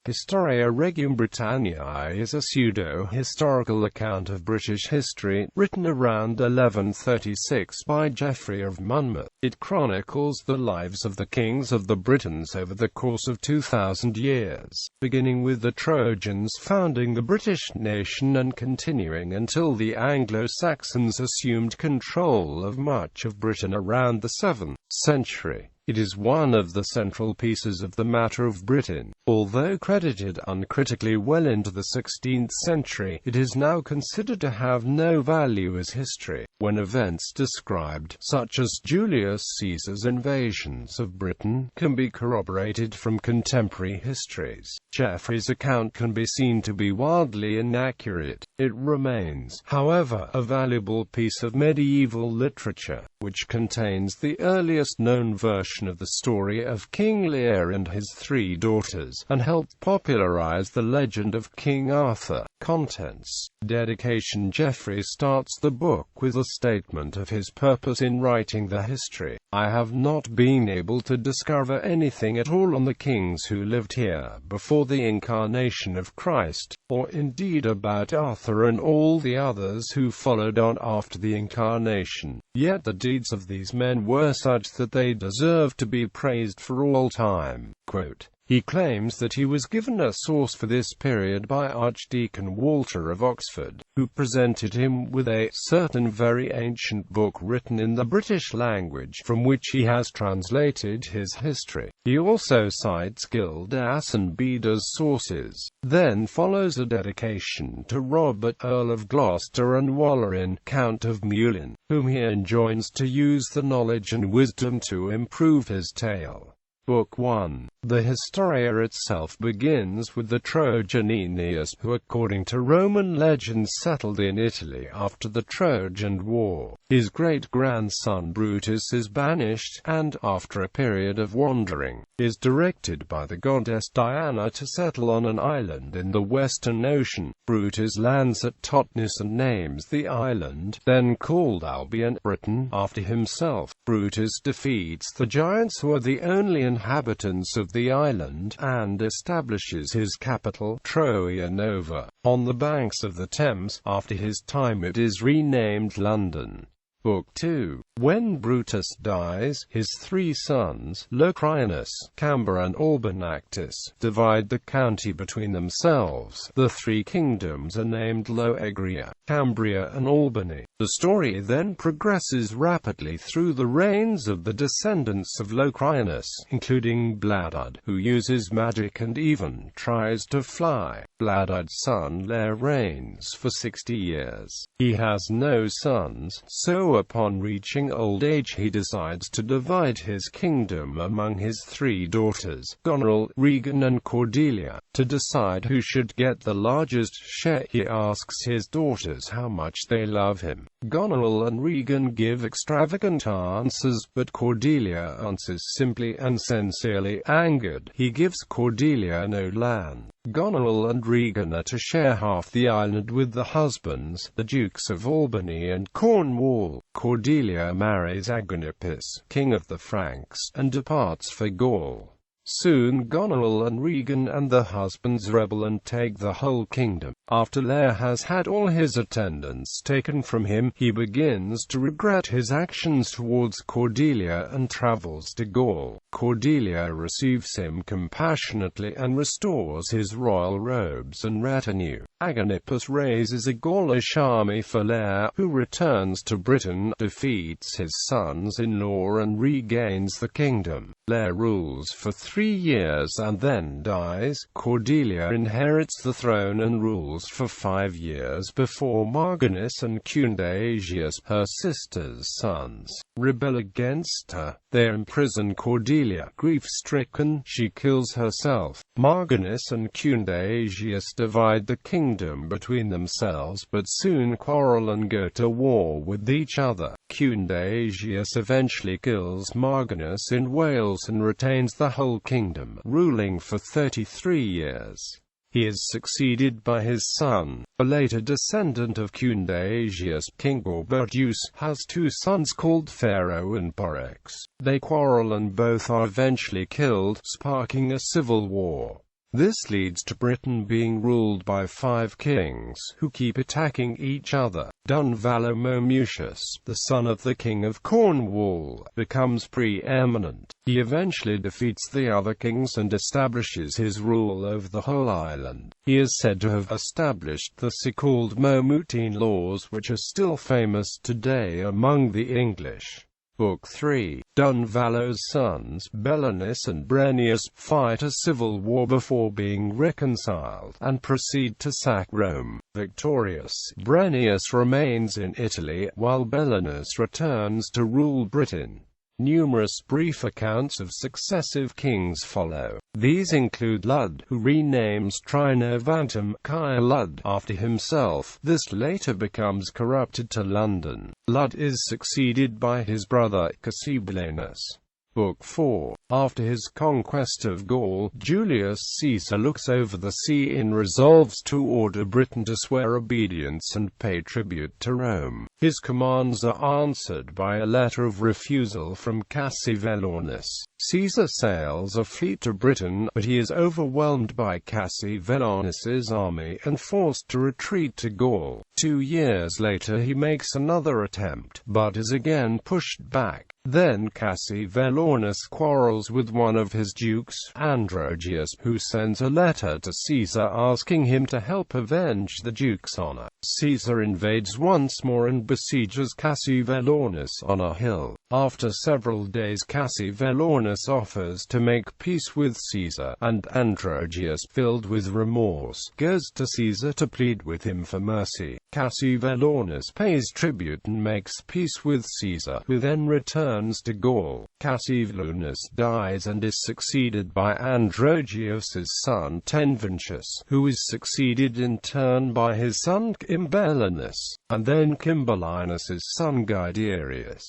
Historia Regum Britanniae is a pseudo-historical account of British history, written around 1136 by Geoffrey of Monmouth. It chronicles the lives of the kings of the Britons over the course of 2,000 years, beginning with the Trojans founding the British nation and continuing until the Anglo-Saxons assumed control of much of Britain around the 7th century. It is one of the central pieces of the matter of Britain. Although credited uncritically well into the 16th century, it is now considered to have no value as history, when events described, such as Julius Caesar's invasions of Britain, can be corroborated from contemporary histories. Geoffrey's account can be seen to be wildly inaccurate. It remains, however, a valuable piece of medieval literature, which contains the earliest known version of the story of King Lear and his three daughters, and helped popularize the legend of King Arthur. Contents. Dedication. Geoffrey starts the book with a statement of his purpose in writing the history. I have not been able to discover anything at all on the kings who lived here before the incarnation of Christ, or indeed about Arthur and all the others who followed on after the incarnation. Yet the deeds of these men were such that they deserve to be praised for all time. Quote, he claims that he was given a source for this period by Archdeacon Walter of Oxford, who presented him with a certain very ancient book written in the British language, from which he has translated his history. He also cites Gildas and Beda's sources. Then follows a dedication to Robert, Earl of Gloucester and Wallerin, Count of Meulan, whom he enjoins to use the knowledge and wisdom to improve his tale. Book 1. The Historia itself begins with the Trojan Aeneas, who according to Roman legends settled in Italy after the Trojan War. His great-grandson Brutus is banished, and, after a period of wandering, is directed by the goddess Diana to settle on an island in the Western Ocean. Brutus lands at Totnes and names the island, then called Albion, Britain, after himself. Brutus defeats the giants who are the only inhabitants of the island, and establishes his capital, Troia Nova, on the banks of the Thames. After his time it is renamed London. Book 2. When Brutus dies, his three sons, Locrianus, Camber and Albanactus, divide the county between themselves. The three kingdoms are named Loegria, Cambria and Albany. The story then progresses rapidly through the reigns of the descendants of Locrianus, including Bladud, who uses magic and even tries to fly. Bladud's son Lear reigns for 60 years. He has no sons, so upon reaching old age he decides to divide his kingdom among his three daughters, Goneril, Regan and Cordelia. To decide who should get the largest share, he asks his daughters how much they love him. Goneril and Regan give extravagant answers, but Cordelia answers simply and sincerely. Angered, he gives Cordelia no land. Goneril and Regan are to share half the island with the husbands, the Dukes of Albany and Cornwall. Cordelia marries Agonippus, king of the Franks, and departs for Gaul. Soon Goneril and Regan and the husbands rebel and take the whole kingdom. After Lear has had all his attendants taken from him, he begins to regret his actions towards Cordelia and travels to Gaul. Cordelia receives him compassionately and restores his royal robes and retinue. Agonippus raises a Gaulish army for Lear, who returns to Britain, defeats his sons-in-law and regains the kingdom. Lear rules for 3 years and then dies. Cordelia inherits the throne and rules for 5 years before Marganus and Cundaegius, her sister's sons, rebel against her. They imprison Cordelia. Grief-stricken, she kills herself. Marganus and Cundaegius divide the kingdom between themselves, but soon quarrel and go to war with each other. Cundaegius eventually kills Marganus in Wales and retains the whole kingdom, ruling for 33 years. He is succeeded by his son, a later descendant of Cundaegius. King Gorboduus has 2 sons called Pharaoh and Porrex. They quarrel and both are eventually killed, sparking a civil war. This leads to Britain being ruled by 5 kings, who keep attacking each other. Dunvallo-Momucius, the son of the King of Cornwall, becomes preeminent. He eventually defeats the other kings and establishes his rule over the whole island. He is said to have established the so-called Momutine laws, which are still famous today among the English. Book 3. Dunvallo's sons, Belenus and Brennus, fight a civil war before being reconciled, and proceed to sack Rome. Victorious, Brennus remains in Italy, while Belenus returns to rule Britain. Numerous brief accounts of successive kings follow. These include Lud, who renames Trinovantum Caelud after himself. This later becomes corrupted to London. Lud is succeeded by his brother Cassivelanus. Book 4. After his conquest of Gaul, Julius Caesar looks over the sea and resolves to order Britain to swear obedience and pay tribute to Rome. His commands are answered by a letter of refusal from Cassivellaunus. Caesar sails a fleet to Britain, but he is overwhelmed by Cassivellaunus's army and forced to retreat to Gaul. 2 years later he makes another attempt, but is again pushed back. Then Cassivellaunus quarrels with one of his dukes, Androgeus, who sends a letter to Caesar asking him to help avenge the duke's honor. Caesar invades once more and besieges Cassivellaunus on a hill. After several days, Cassivellaunus offers to make peace with Caesar, and Androgeus, filled with remorse, goes to Caesar to plead with him for mercy. Cassivellaunus pays tribute and makes peace with Caesar, who then returns to Gaul. Cassivellaunus dies and is succeeded by Androgeus's son Tenventius, who is succeeded in turn by his son Cimbelinus, and then Cimbelinus's son Guiderius.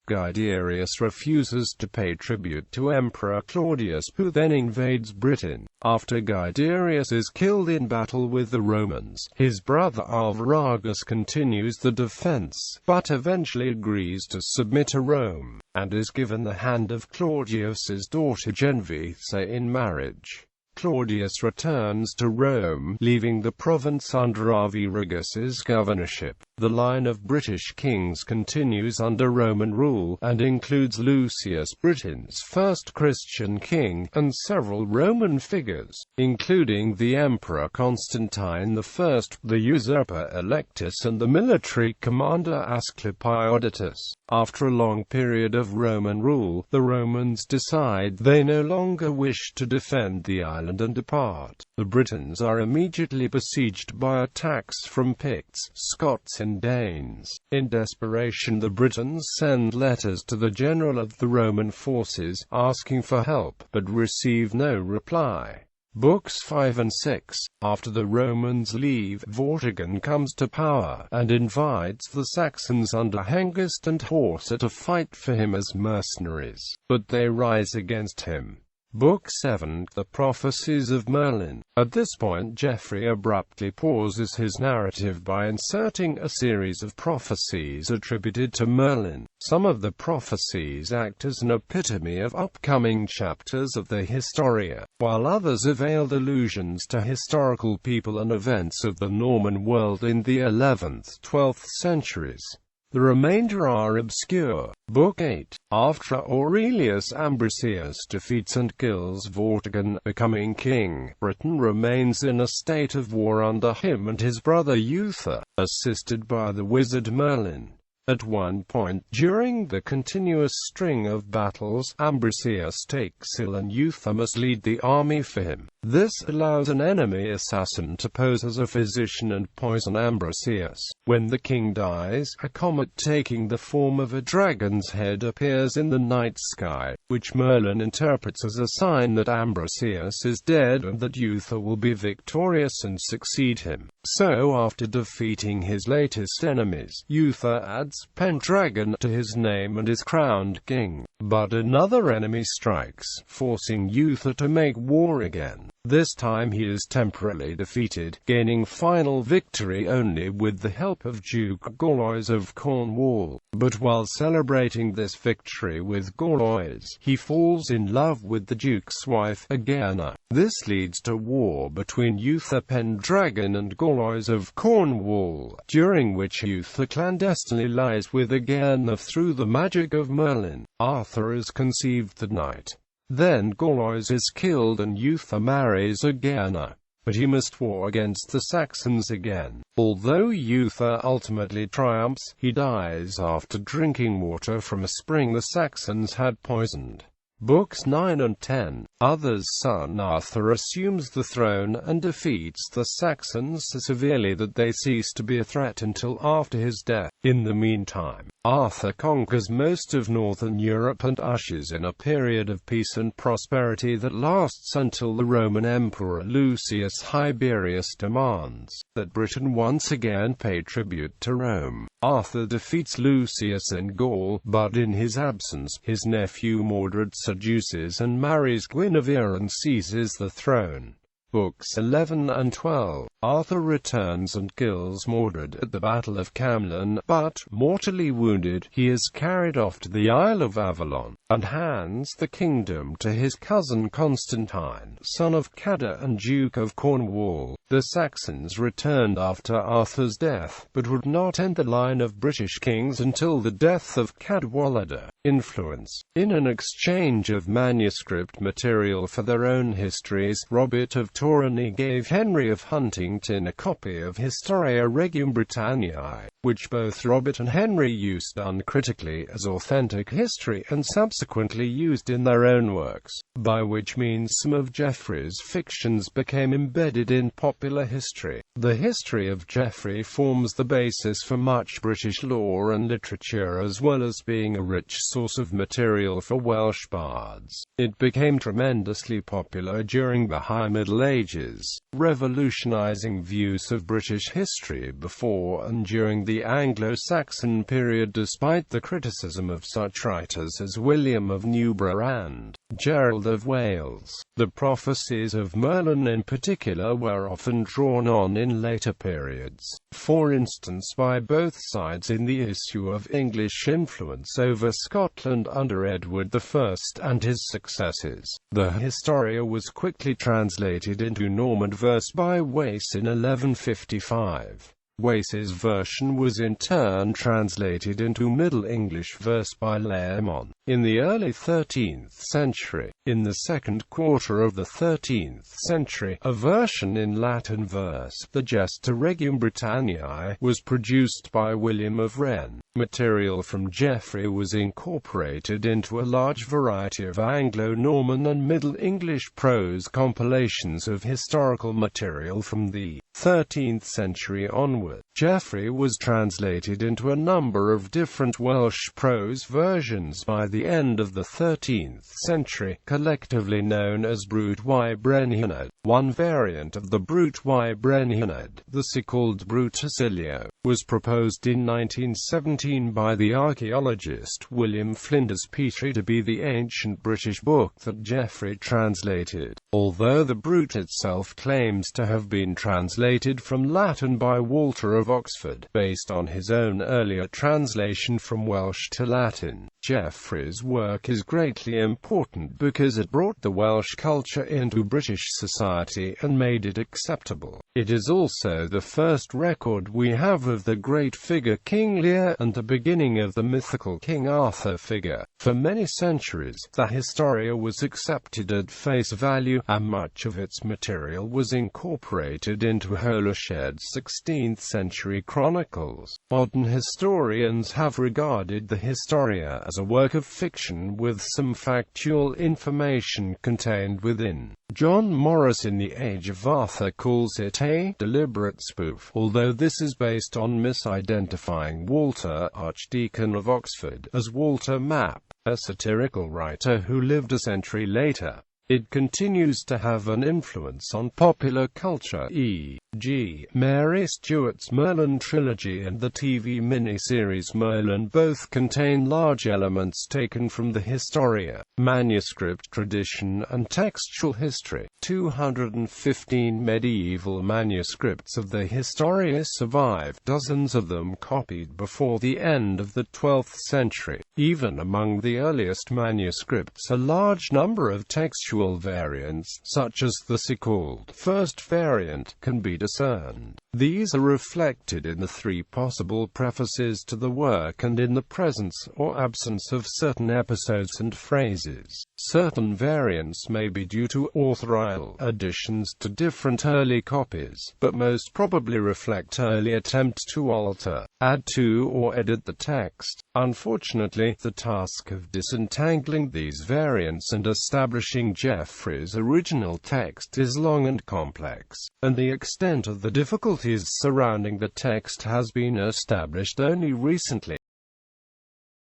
Guiderius refuses to pay tribute to Emperor Claudius, who then invades Britain. After Guiderius is killed in battle with the Romans, his brother Arviragus continues the defense, but eventually agrees to submit to Rome, and is given the hand of Claudius's daughter Genvisa in marriage. Claudius returns to Rome, leaving the province under Arviragus's governorship. The line of British kings continues under Roman rule, and includes Lucius, Britain's first Christian king, and several Roman figures, including the Emperor Constantine I, the usurper Electus, and the military commander Asclepiodatus. After a long period of Roman rule, the Romans decide they no longer wish to defend the island and depart. The Britons are immediately besieged by attacks from Picts, Scots and Danes. In desperation, the Britons send letters to the general of the Roman forces, asking for help, but receive no reply. Books 5 and 6. After the Romans leave, Vortigern comes to power, and invites the Saxons under Hengist and Horsa to fight for him as mercenaries, but they rise against him. Book 7. The Prophecies of Merlin. At this point, Geoffrey abruptly pauses his narrative by inserting a series of prophecies attributed to Merlin. Some of the prophecies act as an epitome of upcoming chapters of the Historia, while others are veiled allusions to historical people and events of the Norman world in the 11th–12th centuries. The remainder are obscure. Book 8. After Aurelius Ambrosius defeats and kills Vortigern, becoming king, Britain remains in a state of war under him and his brother Uther, assisted by the wizard Merlin. At one point during the continuous string of battles, Ambrosius takes ill and Uther must lead the army for him. This allows an enemy assassin to pose as a physician and poison Ambrosius. When the king dies, a comet taking the form of a dragon's head appears in the night sky, which Merlin interprets as a sign that Ambrosius is dead and that Uther will be victorious and succeed him. So after defeating his latest enemies, Uther adds Pendragon to his name and is crowned king. But another enemy strikes, forcing Uther to make war again. This time he is temporarily defeated, gaining final victory only with the help of Duke Gorlois of Cornwall. But while celebrating this victory with Gorlois, he falls in love with the Duke's wife, Aegana. This leads to war between Uther Pendragon and Gorlois of Cornwall, during which Uther clandestinely lies with Aegana through the magic of Merlin. Arthur is conceived that night. Then Gorlois is killed and Uther marries Aegana. But he must war against the Saxons again. Although Uther ultimately triumphs, he dies after drinking water from a spring the Saxons had poisoned. Books 9 and 10. Arthur's son Arthur assumes the throne and defeats the Saxons so severely that they cease to be a threat until after his death. In the meantime, Arthur conquers most of northern Europe and ushers in a period of peace and prosperity that lasts until the Roman Emperor Lucius Tiberius demands that Britain once again pay tribute to Rome. Arthur defeats Lucius in Gaul, but in his absence, his nephew Mordred seduces and marries Guinevere and seizes the throne. Books 11 and 12. Arthur returns and kills Mordred at the Battle of Camlan, but, mortally wounded, he is carried off to the Isle of Avalon, and hands the kingdom to his cousin Constantine, son of Cadda and Duke of Cornwall. The Saxons returned after Arthur's death, but would not end the line of British kings until the death of Cadwallader. Influence. In an exchange of manuscript material for their own histories, Robert of Torigny gave Henry of Huntington a copy of Historia Regum Britanniae, which both Robert and Henry used uncritically as authentic history and subsequently used in their own works, by which means some of Geoffrey's fictions became embedded in popular history. The history of Geoffrey forms the basis for much British lore and literature, as well as being a rich source of material for Welsh bards. It became tremendously popular during the High Middle Ages, revolutionizing views of British history before and during the Anglo-Saxon period, despite the criticism of such writers as William of Newburgh and Gerald of Wales. The prophecies of Merlin in particular were often drawn on in later periods, for instance by both sides in the issue of English influence over Scotland under Edward I and his successors. The Historia was quickly translated into Norman verse by Wace in 1155. Wace's version was in turn translated into Middle English verse by Laemon in the early 13th century. In the second quarter of the 13th century, a version in Latin verse, the Gesta Regum Britanniae, was produced by William of Wren. Material from Geoffrey was incorporated into a large variety of Anglo-Norman and Middle English prose compilations of historical material from the 13th century onward. Geoffrey was translated into a number of different Welsh prose versions by the end of the 13th century, collectively known as Brut y Brenhinedd. One variant of the Brut y Brenhinedd, the so-called Brutacilio, was proposed in 1917 by the archaeologist William Flinders Petrie to be the ancient British book that Geoffrey translated, although the Brut itself claims to have been translated from Latin by Walter of Oxford, based on his own earlier translation from Welsh to Latin. Geoffrey's work is greatly important because it brought the Welsh culture into British society and made it acceptable. It is also the first record we have of the great figure King Lear and the beginning of the mythical King Arthur figure. For many centuries, the Historia was accepted at face value, and much of its material was incorporated into Holished's 16th century chronicles. Modern historians have regarded the Historia as a work of fiction with some factual information contained within. John Morris in The Age of Arthur calls it a deliberate spoof, although this is based on misidentifying Walter, Archdeacon of Oxford, as Walter Map, a satirical writer who lived a century later. It continues to have an influence on popular culture, e.g., Mary Stuart's Merlin trilogy and the TV miniseries Merlin both contain large elements taken from the Historia, manuscript tradition and textual history. 215 medieval manuscripts of the Historia survive, dozens of them copied before the end of the 12th century. Even among the earliest manuscripts, a large number of textual variants, such as the so-called first variant, can be discerned. These are reflected in the three possible prefaces to the work and in the presence or absence of certain episodes and phrases. Certain variants may be due to authorial additions to different early copies, but most probably reflect early attempts to alter, add to or edit the text. Unfortunately, the task of disentangling these variants and establishing Geoffrey's original text is long and complex, and the extent of the difficulties surrounding the text has been established only recently.